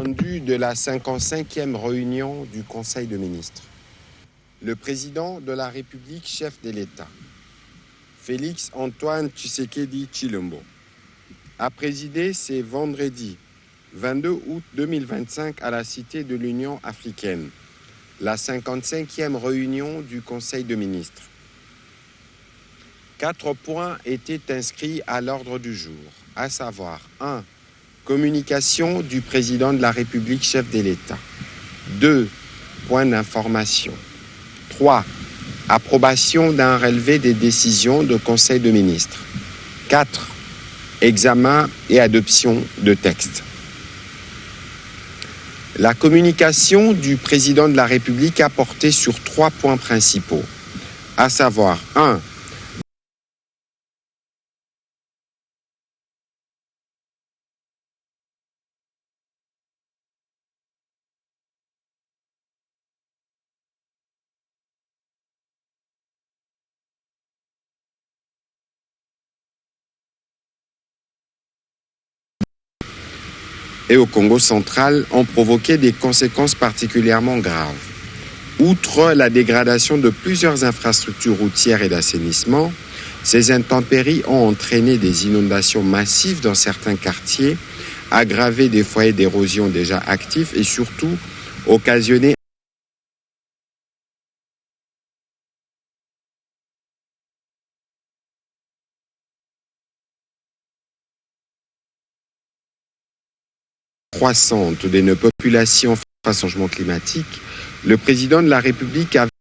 rendu de la 55e réunion du Conseil de ministres. Le président de la République, chef de l'État, Félix Antoine Tshisekedi Tshilombo, a présidé ce vendredi 22 août 2025 à la Cité de l'Union africaine, la 55e réunion du Conseil de ministres. 4 points étaient inscrits à l'ordre du jour, à savoir 1. Communication du président de la République, chef de l'État. 2. Points d'information. 3. Approbation d'un relevé des décisions de Conseil de ministres. 4. Examen et adoption de textes. La communication du président de la République a porté sur 3 points principaux, à savoir 1. Et au Congo central ont provoqué des conséquences particulièrement graves. Outre la dégradation de plusieurs infrastructures routières et d'assainissement, ces intempéries ont entraîné des inondations massives dans certains quartiers, aggravé des foyers d'érosion déjà actifs et surtout occasionné croissante de nos populations face au changement climatique. Le président de la République avait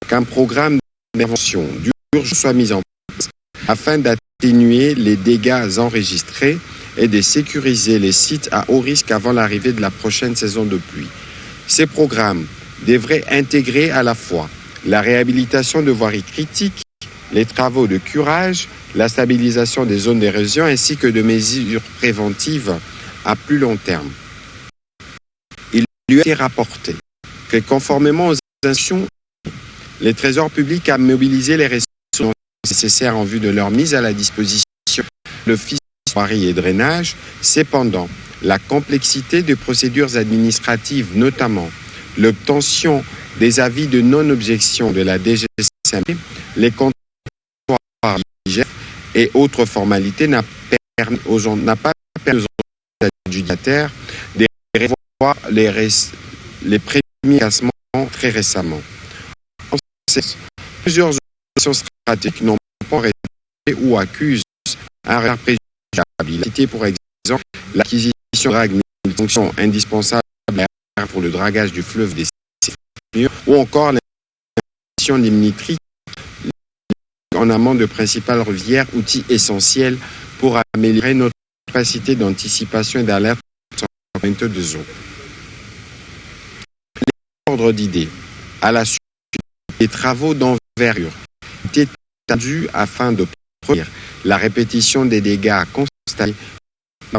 qu'un programme d'intervention d'urgence soit mis en place afin d'atténuer les dégâts enregistrés et de sécuriser les sites à haut risque avant l'arrivée de la prochaine saison de pluie. Ces programmes devraient intégrer à la fois la réhabilitation de voiries critiques, les travaux de curage, la stabilisation des zones d'érosion ainsi que de mesures préventives à plus long terme. Il lui a été rapporté que conformément aux instructions, le Trésor public a mobilisé les ressources nécessaires en vue de leur mise à la disposition de l'Office de voirie et drainage. Cependant, la complexité des procédures administratives, notamment l'obtention des avis de non-objection de la DGCMP, les comptoirs et autres formalités n'a pas permis aux adjudicataires de revoir les premiers classements très récemment. Plusieurs options stratégiques n'ont pas réalisé ou accusent un retard préjudiciable. Pour exemple, l'acquisition de drague multifonction indispensable pour le dragage du fleuve des murs ou encore l'installation des mini-triques en amont de principales rivières, outils essentiels pour améliorer notre capacité d'anticipation et d'alerte sur la pointe de eau. L'ordre d'idées à la suite des travaux d'envergure étaient attendus afin de prévenir la répétition des dégâts constatés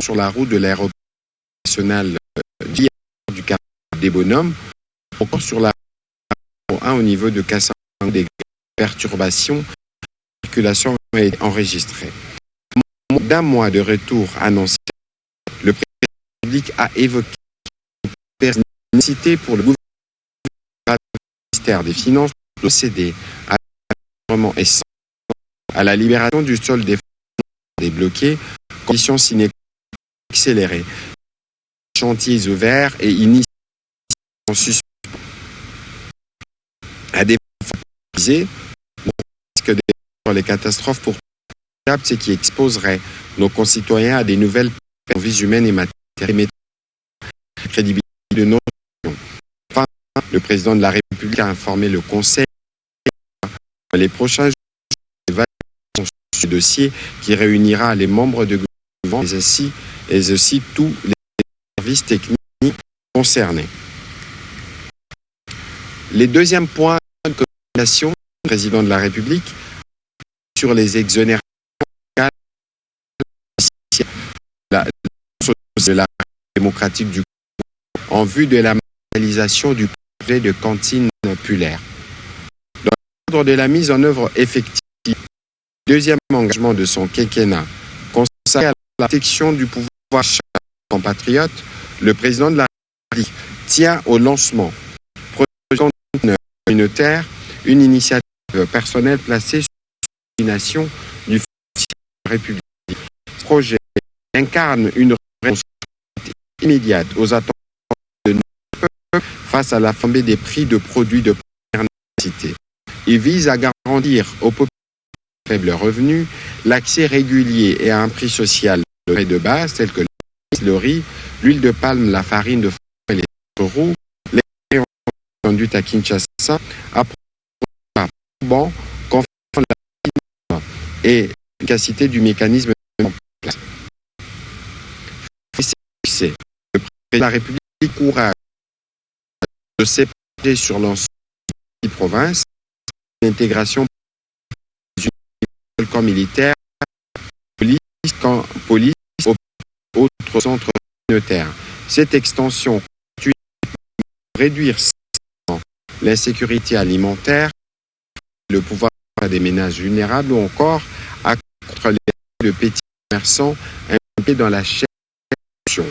sur la route de l'aéroport national du Cap des Bonhommes, encore sur la 1 au niveau de Kassan, des perturbations de circulation est enregistrée. D'un mois de retour annoncé, le président de la République a évoqué la nécessité pour le gouvernement du ministère des Finances de procéder à l'encadrement essentiel à la libération du sol des fonds débloqués, conditions sine qua non accélérées, chantiers ouverts et initiés en suspens. À des fins risque de les catastrophes pour ce qui exposerait nos concitoyens à des nouvelles pertes en vies humaines et matérielles, la crédibilité de nos régions. Enfin, le président de la République a informé le Conseil les prochains jours de ce dossier qui réunira les membres du gouvernement et aussi tous les services techniques concernés. Les deuxièmes points de communication du président de la République sur les exonérations de la démocratique du Congo en vue de la réalisation du projet de cantine populaire. Dans le cadre de la mise en œuvre effective du deuxième engagement de son quinquennat consacré à la protection du pouvoir d'achat des compatriotes, le président de la République tient au lancement communautaire une initiative personnelle placée sous la coordination du Fonds social de la République. Ce projet incarne une réponse immédiate aux attentes de nos peuples face à la flambée des prix de produits de première nécessité. Il vise à garantir aux populations à faible revenu l'accès régulier et à un prix social de base tels que le riz, l'huile de palme, la farine de foin et les taureaux. Les conduites à Kinshasa à bon confirme la et l'efficacité du mécanisme en place. Le président de la République courage de s'épargner sur l'ensemble des provinces, l'intégration des camps militaires, police, autres centres communautaires. Cette extension contribue à réduire l'insécurité alimentaire, le pouvoir des ménages vulnérables ou encore à contre les petits commerçants impliqués dans la chaîne de production.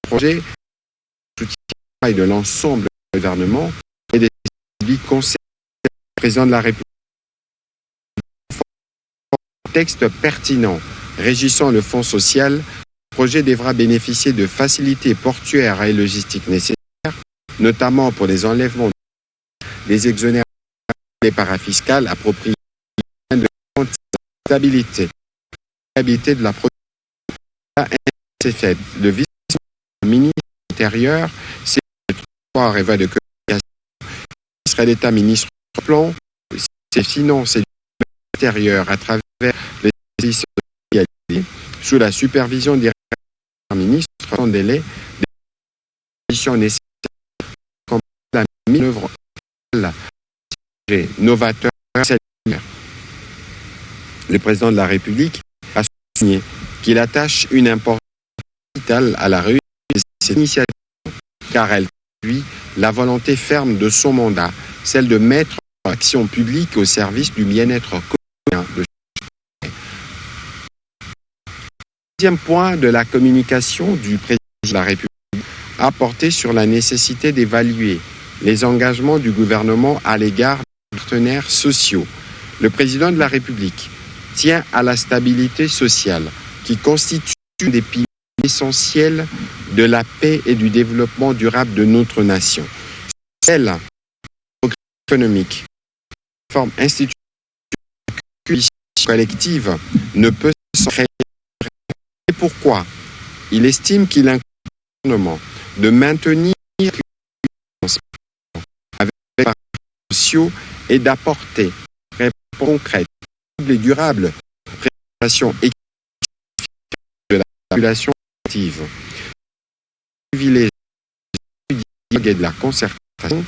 Le projet soutient de l'ensemble du gouvernement et des publics concernés. Le président de la République un texte pertinent régissant le fonds social. Le projet devra bénéficier de facilités portuaires et logistiques nécessaires, notamment pour les enlèvements, les exonérations des parafiscales appropriées de la stabilité de la production. Le vice-ministre de l'Intérieur, c'est le transport et voies de communication, qui serait l'État ministre du plan, ses finances et du l'Intérieur à travers les services hospitaliers, sous la supervision des ministres, sans délai, des conditions nécessaires comme la mise en œuvre novateur. Le président de la République a souligné qu'il attache une importance vitale à la réussite de cette initiative, car elle traduit la volonté ferme de son mandat, celle de mettre l'action publique au service du bien-être quotidien de chacun. Deuxième point de la communication du président de la République a porté sur la nécessité d'évaluer les engagements du gouvernement à l'égard des partenaires sociaux. Le président de la République tient à la stabilité sociale qui constitue un des piliers essentiels de la paix et du développement durable de notre nation. Celle du progrès économique, la forme institutionnelle collective ne peut s'en créer. C'est pourquoi il estime qu'il incombe au gouvernement de maintenir avec les partenaires sociaux et d'apporter réponses concrètes et durables préparation de la population active. Privilégier du dialogue et de la concertation,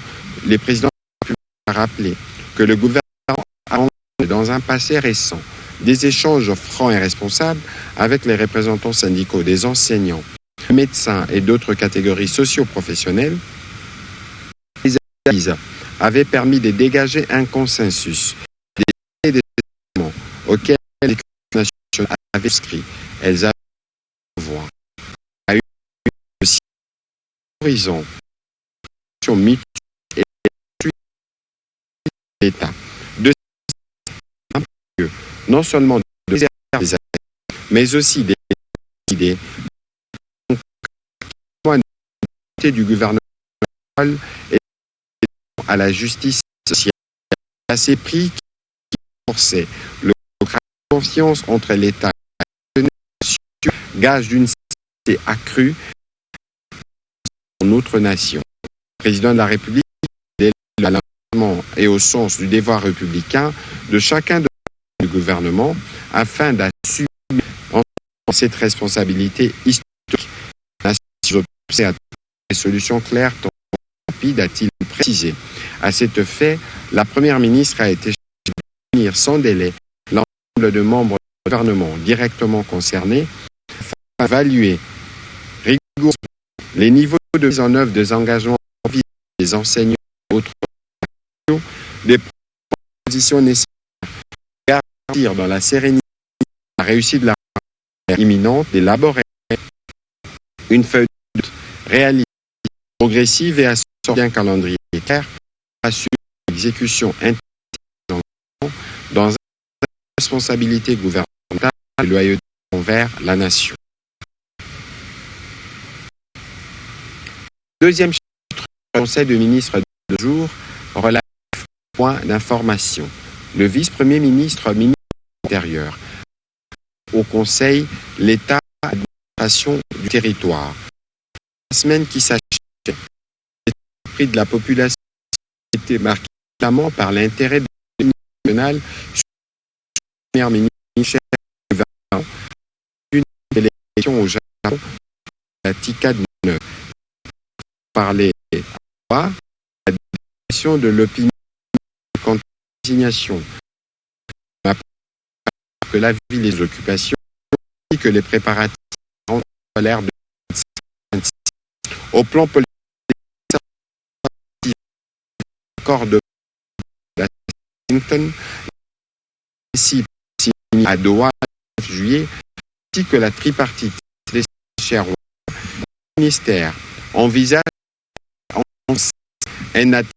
les présidents de la République ont rappelé que le gouvernement a rencontré dans un passé récent des échanges francs et responsables avec les représentants syndicaux des enseignants, des médecins et d'autres catégories socio-professionnelles. Les analyses avaient permis de dégager un consensus des éléments auxquels les nationales avaient inscrit. Elles avaient voix à une horizon mutuelle et l'État de non seulement de des mais aussi des idées du gouvernement et à la justice sociale à ces prix qui forçaient le confiance entre l'État et la nation, gage d'une sécurité accrue dans notre nation. Le président de la République à l'engagement et au sens du devoir républicain de chacun du gouvernement afin d'assumer cette responsabilité historique. La nation à des solutions claires, rapides, a-t-il précisé. À cet effet, la Première ministre a été chargée de réunir sans délai l'ensemble de membres du gouvernement directement concernés afin d'évaluer rigoureusement les niveaux de mise en œuvre des engagements des enseignants et autres des propositions nécessaires pour garantir dans la sérénité la réussite de la imminente d'élaborer une feuille réalisée progressive et assortie d'un calendrier clair, assure l'exécution intelligente dans une responsabilité gouvernementale et loyauté envers la nation. Deuxième chapitre du Conseil de ministres de jour relatif au point d'information. Le vice-premier ministre, ministre de l'Intérieur, au Conseil l'État d'administration du territoire. La semaine qui s'achève, l'esprit de la population a été marqué notamment par l'intérêt de l'Union nationale sur le premier ministre Michel Gouvernement, une élection au Japon, la TICAD 9. Parler à la direction de l'opinion quant à la désignation que la ville et les occupations, ainsi que les préparatifs scolaires de 2026. Au plan politique, l'accord de la Washington, signé à Doha le 9 juillet, ainsi que la tripartite des chers ministères envisage un atelier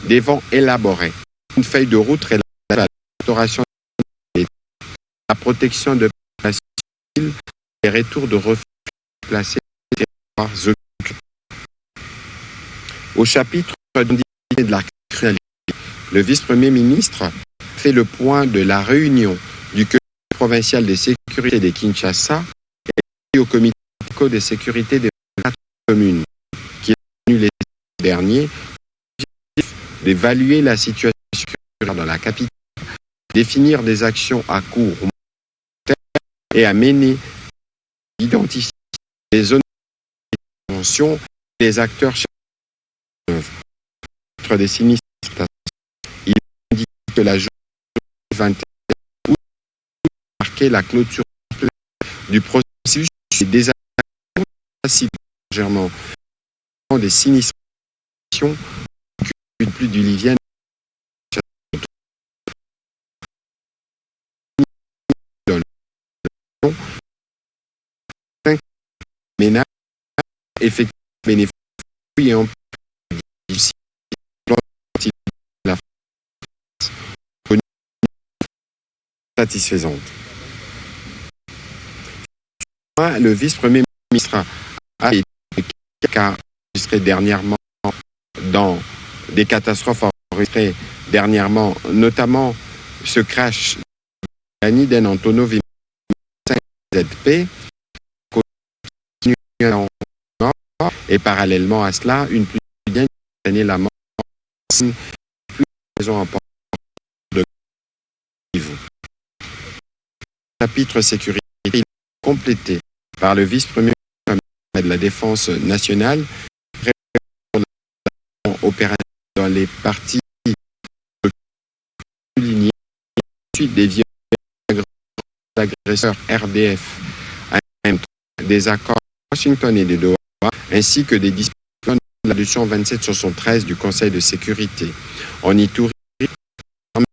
devant élaborer une feuille de route relative à la restauration de la protection de la civile et retour de refuge placés sur les territoires occupés. Au chapitre de la criminalité, le vice-premier ministre fait le point de la réunion du comité provincial de sécurité de Kinshasa et au comité de sécurité des 4 communes qui est tenu les derniers d'évaluer la situation sécuritaire dans la capitale, définir des actions à court ou terme et à mener, identifier les zones d'intervention et les acteurs des sinistres. Il indique que la journée 21 août marquait la clôture du processus des actions légèrement des sinistres plus du Livien dans le 5 ménages effectués bénéfices et en la satisfaisante. Le vice-premier ministre a été enregistré dernièrement dans des catastrophes enregistrées dernièrement, notamment ce crash d'un Antonov 5ZP et parallèlement à cela, une pluie bien année la mort plus raison importante de niveau. Chapitre sécurité complété par le vice-premier ministre de la Défense nationale opérative dans les parties lignées suite des violences d'agresseurs RDF, des accords de Washington et de Doha, ainsi que des dispositions de la résolution 2773 du Conseil de sécurité. En Ituri, l'armée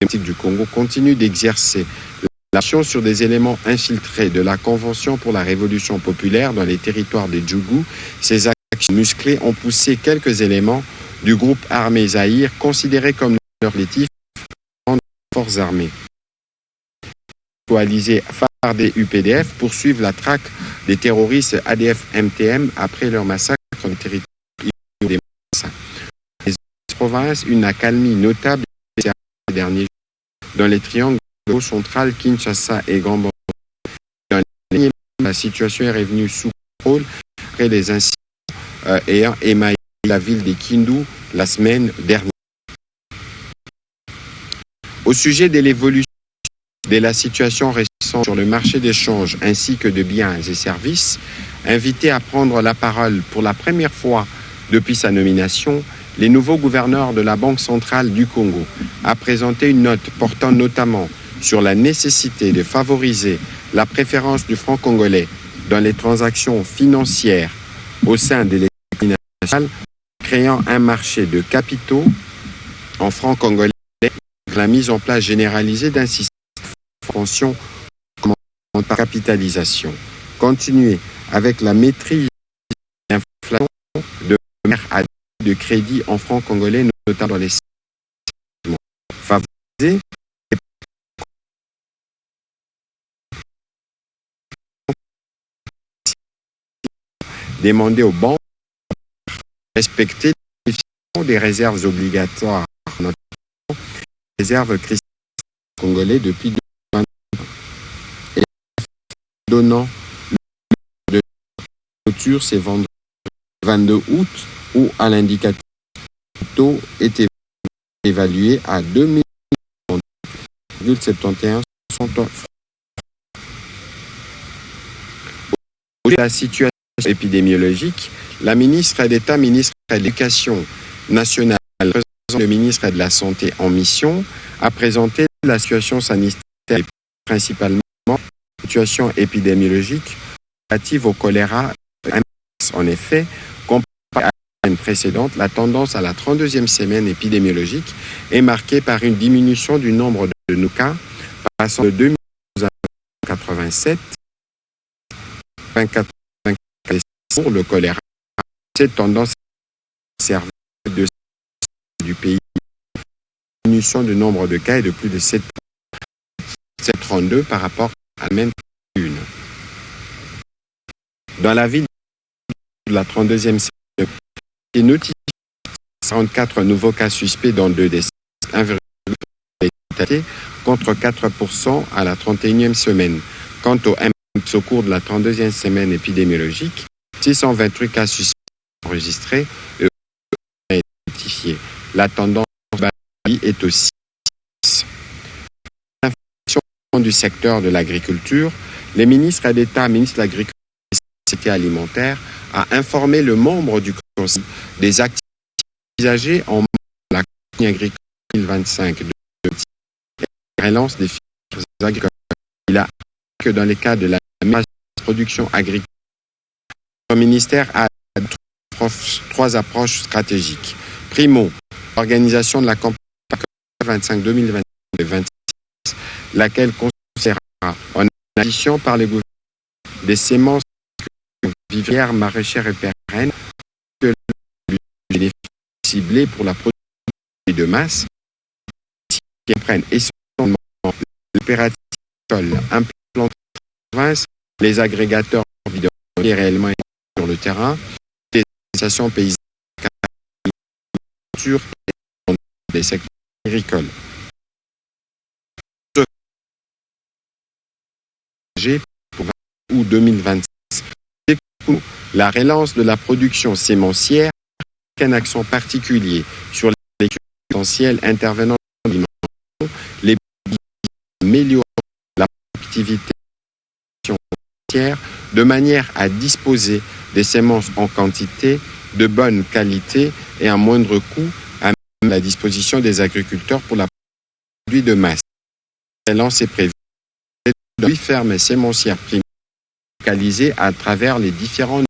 démocratique du Congo continue d'exercer l'action sur des éléments infiltrés de la Convention pour la Révolution populaire dans les territoires des Djougou. Ces actions musclées ont poussé quelques éléments du groupe armé Zaïre, considéré comme leur objectif de forces armées. Coalisés par des UPDF poursuivent la traque des terroristes ADF-MTM après leur massacre sur le territoire des Massas. Les provinces, une accalmie notable ces derniers jours dans les triangles central, Kinshasa et Grand-Bango. Dans la situation est revenue sous contrôle après les incidents ayant émaillé la ville de Kindu la semaine dernière. Au sujet de l'évolution de la situation récente sur le marché d'échange ainsi que de biens et services, invité à prendre la parole pour la première fois depuis sa nomination, le nouveau gouverneur de la Banque centrale du Congo a présenté une note portant notamment sur la nécessité de favoriser la préférence du franc congolais dans les transactions financières au sein de l'économie nationale, créant un marché de capitaux en franc congolais, la mise en place généralisée d'un système de pension par capitalisation. continuer avec la maîtrise de l'inflation de manière à de crédit en francs congolais, notamment dans les segments favorisés, demander aux banques de respecter des réserves obligatoires, notamment les réserves cristalles congolais depuis 2020 et donnant le de clôture ces vendredis 22 août où à l'indicatif le taux était évalué à 2,71 francs. Au de la situation épidémiologique, la ministre d'État, ministre de l'Éducation nationale, le ministre de la Santé en mission, a présenté la situation sanitaire et principalement la situation épidémiologique relative au choléra. En effet, comparé à la semaine précédente, la tendance à la 32e semaine épidémiologique est marquée par une diminution du nombre de nos cas, passant de 2012 à 87, 24 pour le choléra. Cette tendance est observée de du pays. La diminution du nombre de cas est de plus de 732 par rapport à la semaine précédente. Dans la ville de la 32e semaine, il notifie 44 nouveaux cas suspects dans 2 décès, 1,8% contre 4% à la 31e semaine. Quant au MPS au cours de la 32e semaine épidémiologique, 628 cas suspects enregistrés et identifiés. La tendance est aussi l'inflation du secteur de l'agriculture. Les ministres d'État, ministre de l'Agriculture et de la Sécurité alimentaire, a informé le membre du Conseil des activités envisagées en la campagne agricole 2025 de la relance des filières agricoles. Il a que dans les cas de la production agricole, le ministère a 3 approches stratégiques. Primo, l'organisation de la campagne 2025-2026, laquelle considérera en addition par les gouvernements des semences vivrières, maraîchères et pérennes que les ciblés pour la production de masse qui prennent essentiellement l'opérative implanté en province, les agrégateurs bidonniers réellement sur le terrain, les associations paysannes et des secteurs agricoles. Pour août 2026, la relance de la production sémencière avec un accent particulier sur les cultures essentielles intervenant dans l'alimentation, les améliorant la productivité sémencière de manière à disposer des semences en quantité, de bonne qualité et à moindre coût à la disposition des agriculteurs pour la production de masse. La relance est prévue dans 8 fermes sémencières primaires localisées à travers les différents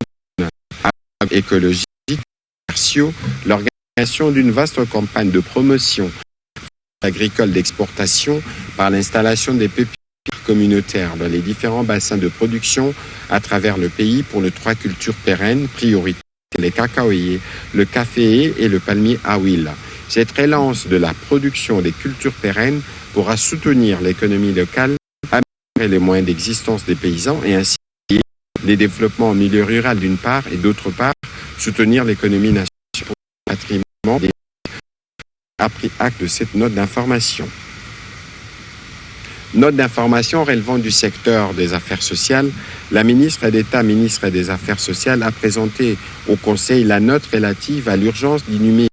écologiques, commerciaux, l'organisation d'une vaste campagne de promotion agricole d'exportation par l'installation des pépinières communautaires dans les différents bassins de production à travers le pays pour les 3 cultures pérennes prioritaires, les cacaoyers, le caféier et le palmier à huile. Cette relance de la production des cultures pérennes pourra soutenir l'économie locale, améliorer les moyens d'existence des paysans et ainsi les développements en milieu rural d'une part et d'autre part soutenir l'économie nationale pour le patrimoine. A pris acte de cette note d'information. Note d'information relevant du secteur des affaires sociales, la ministre d'État, ministre des Affaires sociales, a présenté au Conseil la note relative à l'urgence d'inhumer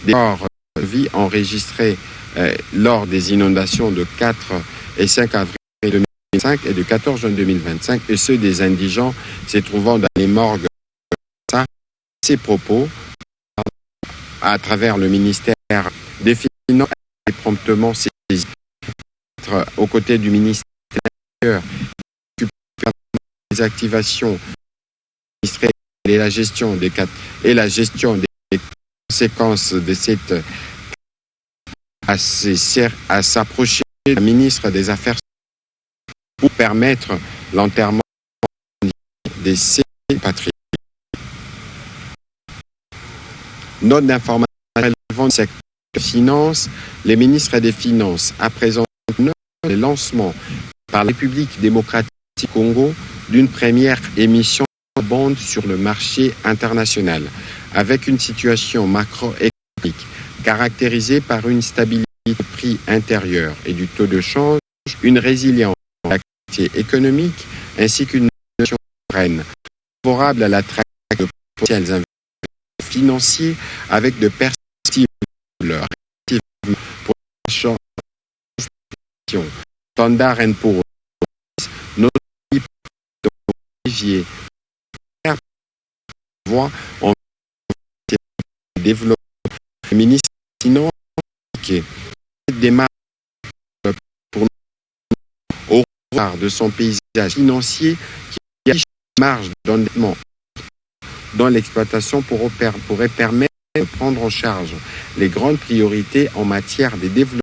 des morts de vie enregistrés lors des inondations de 4 et 5 avril 2025 et de 14 juin 2025 et ceux des indigents se trouvant dans les morgues. Ces propos, à travers le ministère définant promptement ces aux côtés du ministère des activations et la gestion des conséquences de cette à s'approcher de la ministre des Affaires pour permettre l'enterrement RDC patriotique. Note d'information relevant du secteur des finances. Les ministres des Finances a présenté le lancement par la République démocratique du Congo d'une première émission de bande sur le marché international, avec une situation macroéconomique caractérisée par une stabilité du prix intérieur et du taux de change, une résilience de l'activité économique ainsi qu'une nation sereine, favorable à l'attraction de potentiels investisseurs financiers avec de perspectives pour l'achat Standard & Poor's, notre Olivier voit en développement le ministre des Finances qui démarre pour nous au regard de son paysage financier qui affiche une marge d'endettement dans l'exploitation pourrait permettre de prendre en charge les grandes priorités en matière de développement.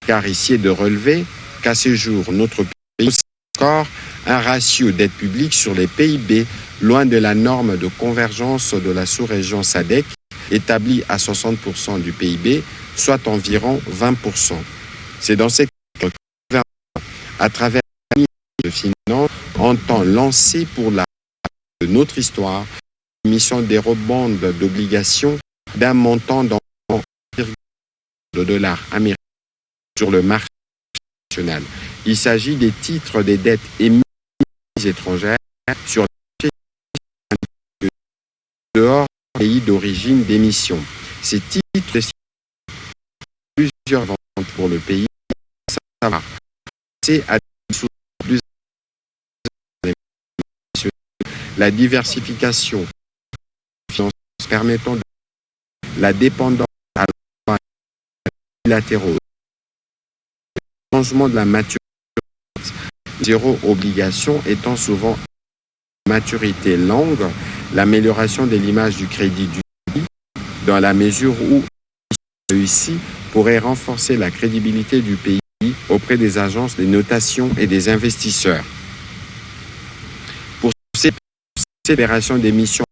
Car ici est de relever qu'à ce jour, notre pays a encore un ratio d'aide publique sur les PIB loin de la norme de convergence de la sous-région SADC, établie à 60% du PIB, soit environ 20%. C'est dans ces cas que à travers la ministre de Finances, entend lancer pour la de notre histoire une mission d'eurobond d'obligations d'un montant d'environ $1,2 américains sur le marché national. Il s'agit des titres des dettes émises étrangères sur le marché dehors du pays d'origine d'émission. Ces titres plusieurs ventes pour le pays, à savoir à plus la diversification financière permettant de la dépendance à la bilatéraux, le changement de la maturité, zéro obligation étant souvent maturité longue, l'amélioration de l'image du crédit du pays, dans la mesure où celui-ci pourrait renforcer la crédibilité du pays auprès des agences de notation et des investisseurs. Pour cette opération d'émission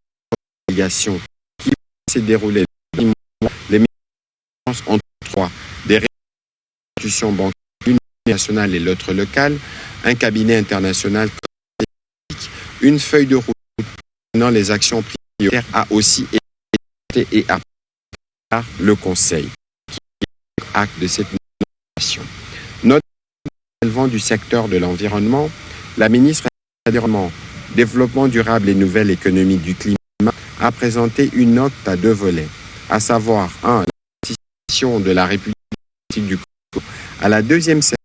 d'obligations qui s'est déroulée les missions en trois, des institutions bancaires, l'une nationale et l'autre locale, un cabinet international, une feuille de route dans les actions prioritaires a aussi été et à par le Conseil qui est acte de cette nomination. Note relevant du secteur de l'environnement, la ministre de l'Environnement, Développement durable et nouvelle économie du climat a présenté une note à 2 volets, à savoir la participation de la République du Congo à la 2e session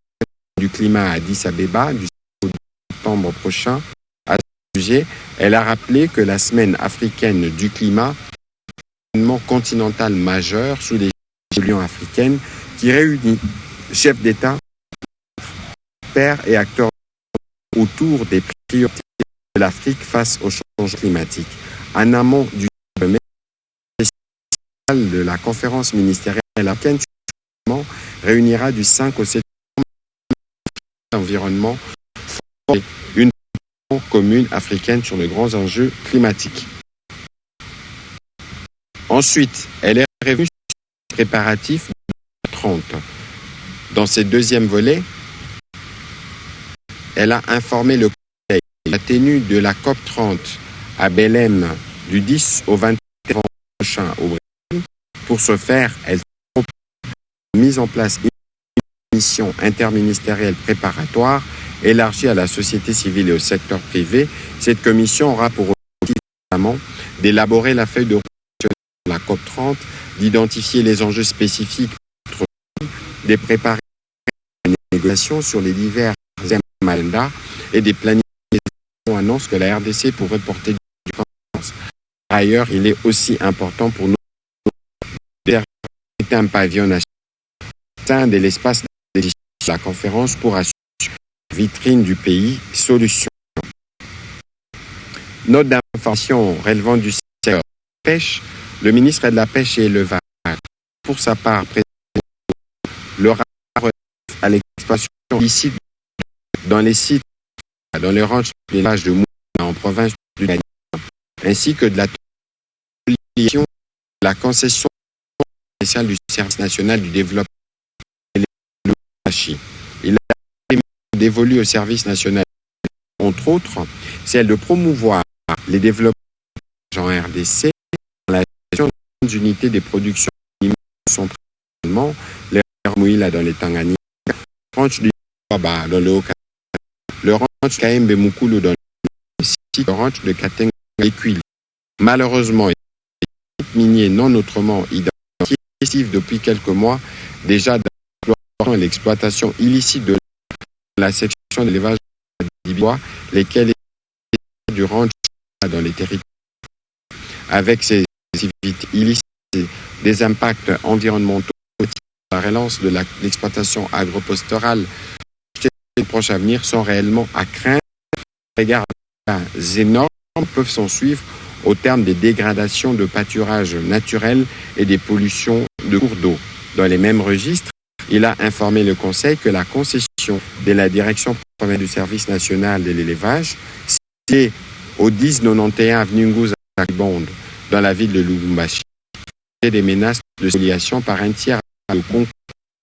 du climat à Addis Abeba du 7 septembre prochain. À ce sujet, elle a rappelé que la semaine africaine du climat est un événement continental majeur sous l'égide de l'Union africaine qui réunit chefs d'État, experts et acteurs autour des priorités de l'Afrique face au changement climatique. En amont du sommet de la conférence ministérielle africaine réunira du 5 au 7 l'environnement une commune africaine sur les grands enjeux climatiques. Ensuite, elle est revenue sur les préparatifs de 30. Dans ce deuxième volet, elle a informé le Conseil de la tenue de la COP 30 à Belém du 10 au 21 prochain au Brésil. Pour ce faire, elle a mis en place une mission interministérielle préparatoire élargie à la société civile et au secteur privé. Cette commission aura pour objectif notamment d'élaborer la feuille de route de la COP 30, d'identifier les enjeux spécifiques, de préparer les négociations sur les divers mandats et des planifications annonce que la RDC pourrait porter du confiance. Par ailleurs, il est aussi important pour nous d'être un pavillon national de l'espace de la conférence pour assurer la vitrine du pays solution. Note d'information relevant du secteur pêche, le ministre de la Pêche et Élevage, pour sa part, le rapport à l'exploitation illicite dans les sites, dans les ranchs d'élevage de Mouna en province ainsi que de la spoliation de la concession spéciale du Service national du développement et de l'Ouachi. Il a dévolu au Service national, entre autres, celle de promouvoir les développements en RDC dans la gestion des unités des productions animales sont principalement les Mouila dans les Tanganyika, le ranch du Baba dans le Haut-Katanga, le ranch Kaembe Mukulu dans le ranch de Katenga et Kwili. Malheureusement, les miniers non autrement identifiés depuis quelques mois déjà dans l'exploitation illicite de la section d'élevage du bois, lesquels du ranch dans les territoires avec ces activités illicites, des impacts environnementaux, la relance de l'exploitation agropastorale les proches à venir sont réellement à craindre. Les dégâts énormes peuvent s'en suivre au terme des dégradations de pâturages naturels et des pollutions de cours d'eau. Dans les mêmes registres, il a informé le Conseil que la concession de la Direction provinciale du Service national de l'élevage, située au 1091 avenue Nguza Bond, dans la ville de Lubumbashi, des menaces de spoliation par un tiers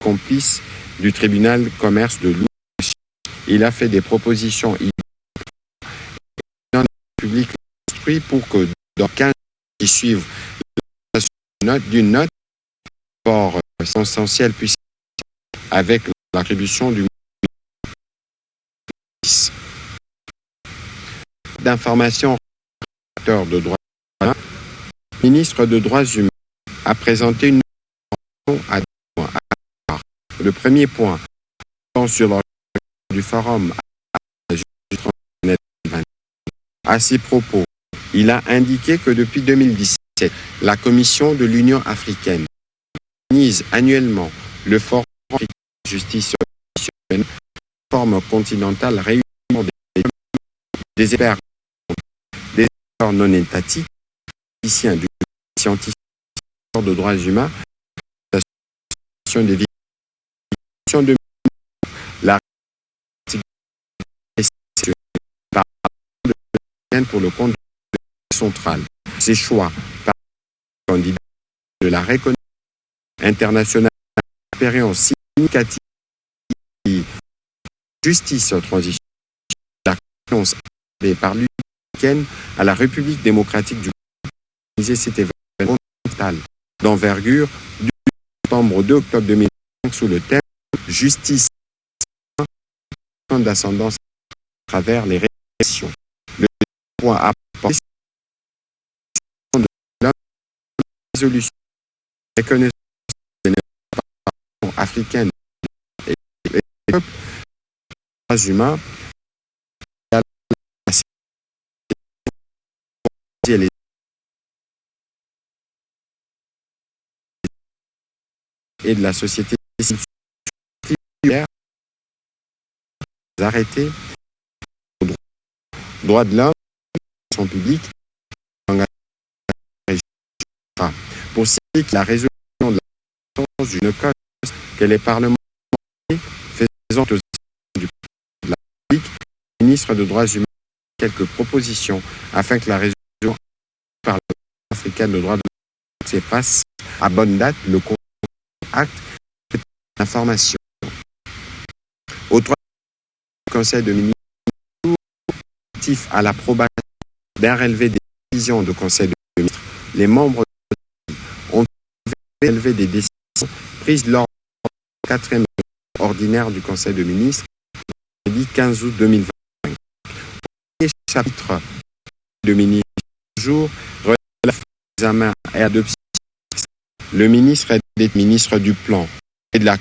complice du tribunal de commerce de Lubumbashi. Il a fait des propositions publiques instruit pour que dans 15 qui suivent d'une note pour essentiel puisse avec l'attribution du d'information de droits humains, le ministre des Droits humains a présenté une à le premier point sur l'ordre du forum à ses propos. Il a indiqué que depuis 2017, la Commission de l'Union africaine organise annuellement le Forum africain de justice forme continentale réunissant des experts non étatiques, du scientifique de droits humains, des victimes de la pour le compte central. Ces choix par le candidat de la reconnaissance internationale d'expérience significative justice transition la confiance par l'UN à la République démocratique du Congo. Cet événement d'envergure du septembre 2 octobre 2005 sous le thème justice d'ascendance à travers les réactions. Le point à apporter de la résolution reconnaissance des nations africaines et des peuples humains et de la société civile arrêtés droits de l'homme sont publics pour citer que la résolution de la d'une cause que les parlementaires faisant aux du de la République, le ministre des Droits humains quelques propositions afin que la résolution par l'Union africaine de droits de l'homme s'efface à bonne date le acte d'information. Au 3 Conseil de ministres relatif à l'approbation d'un relevé des décisions de Conseil de ministres, les membres ont relevé des décisions prises lors du 4e ordinaire du Conseil de ministres le 15 août 2020. Le chapitre de ministre jour relève l'examen et adoption. Le ministre est ministre du plan et de la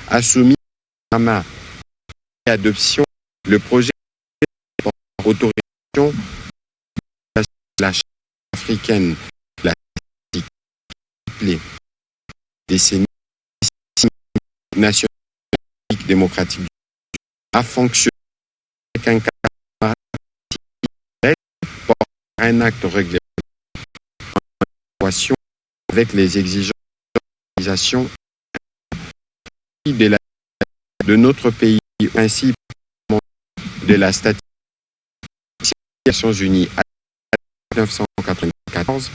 a soumis à ma adoption le projet d'autorisation de la Charte africaine la décennie nationale démocratique a fonctionné avec un cadre pour un acte réglé avec les exigences d'organisation de notre pays, ainsi de la statistique Nations Unies à 1994,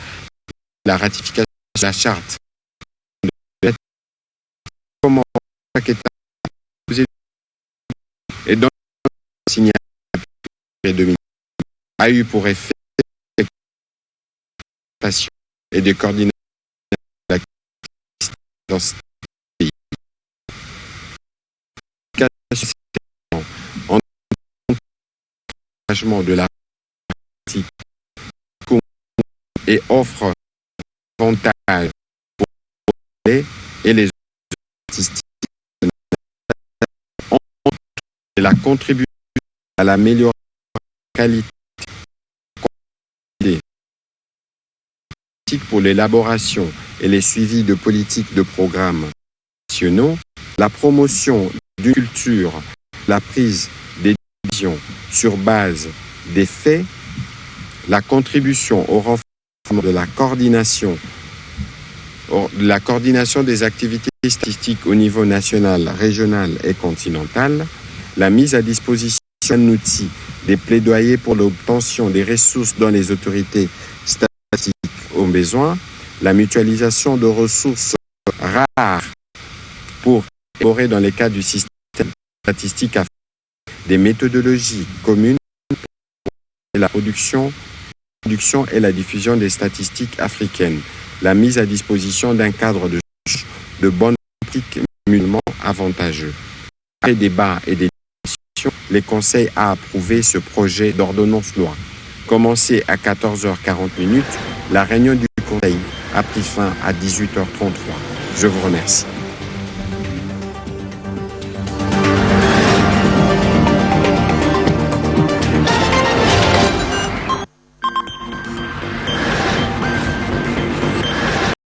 la ratification de la charte de comment chaque État et dans le signal a eu pour effet et de coordination dans ce pays. En engagement de la politique et offre avantages pour les et les statistiques et la contribution à l'amélioration de la qualité pour l'élaboration et les suivis de politiques de programmes nationaux, la promotion d'une culture, la prise des décisions sur base des faits, la contribution au renforcement de la coordination des activités statistiques au niveau national, régional et continental, la mise à disposition d'un outil, des plaidoyers pour l'obtention des ressources dans les autorités statistiques aux besoins, la mutualisation de ressources rares pour élaborer dans les cadres du système statistique des méthodologies communes pour la production et la diffusion des statistiques africaines, la mise à disposition d'un cadre de bonnes pratiques mutuellement avantageux. Après débat et des discussions, les conseils a approuvé ce projet d'ordonnance-loi. Commencé à 14h40, la réunion du conseil a pris fin à 18h33. Je vous remercie.